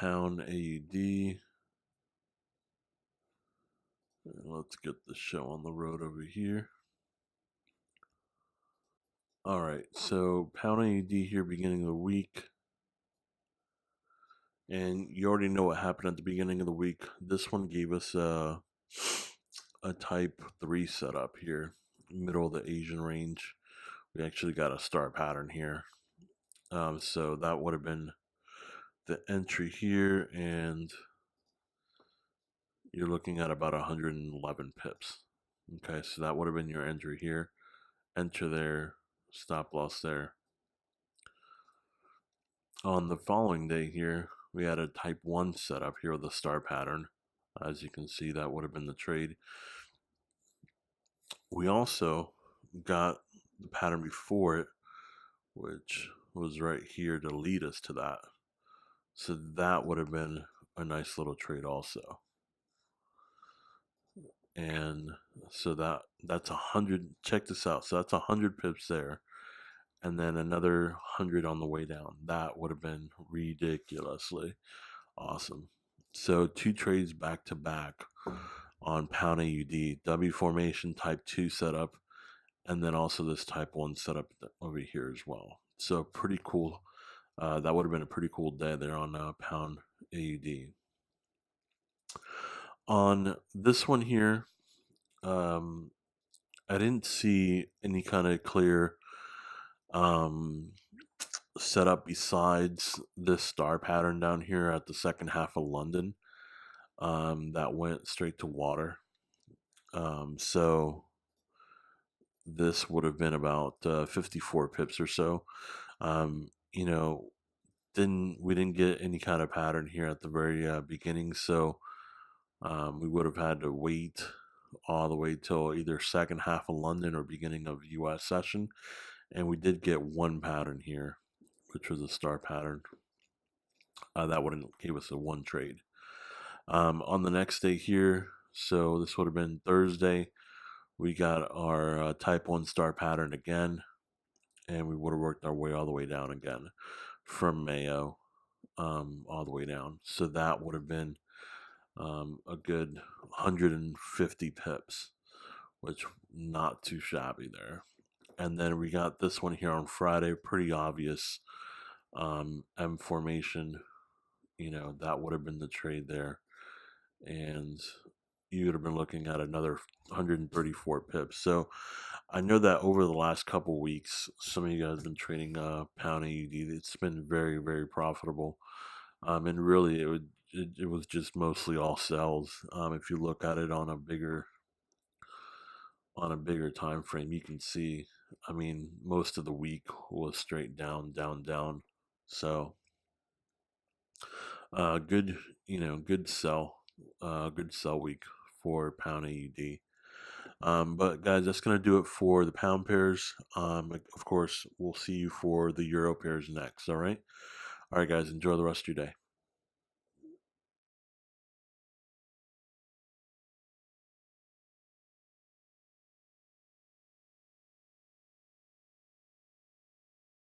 pound AUD. Let's get the show on the road over here. All right, so pound AUD here, beginning of the week. And you already know what happened at the beginning of the week. This one gave us a type 3 setup here, middle of the Asian range. We actually got a star pattern here. So that would have been the entry here, and you're looking at about 111 pips. Okay, so that would have been your entry here. Enter there, stop loss there. On the following day here, we had a type 1 setup here with a star pattern. As you can see, that would have been the trade. We also got the pattern before it, which was right here to lead us to that. So that would have been a nice little trade also. And so that's 100. Check this out. So that's 100 pips there, and then another 100 on the way down. That would have been ridiculously awesome. So 2 trades back to back on pound AUD, W formation type 2 setup, and then also this type 1 setup over here as well. So pretty cool. That would have been a pretty cool day there on pound AUD. On this one here, I didn't see any kind of clear setup besides this star pattern down here at the second half of London that went straight to water. So this would have been about 54 pips or so. You know, we didn't get any kind of pattern here at the very beginning, so we would have had to wait all the way till either second half of London or beginning of US session. And we did get one pattern here, which was a star pattern. That would have gave us a 1 trade. On the next day here, so this would have been Thursday, we got our type 1 star pattern again, and we would have worked our way all the way down again from Mayo all the way down. So that would have been a good 150 pips, which not too shabby there. And then we got this one here on Friday, pretty obvious M formation. You know, that would have been the trade there, and you would have been looking at another 134 pips. So I know that over the last couple weeks, some of you guys have been trading pound AUD. It's been very, very profitable, and really it was just mostly all sells. If you look at it on a bigger time frame, you can see, I mean, most of the week was straight down, down, down. So good, good sell week for pound AUD. But guys, that's going to do it for the pound pairs. Of course, we'll see you for the euro pairs next. All right, guys, enjoy the rest of your day.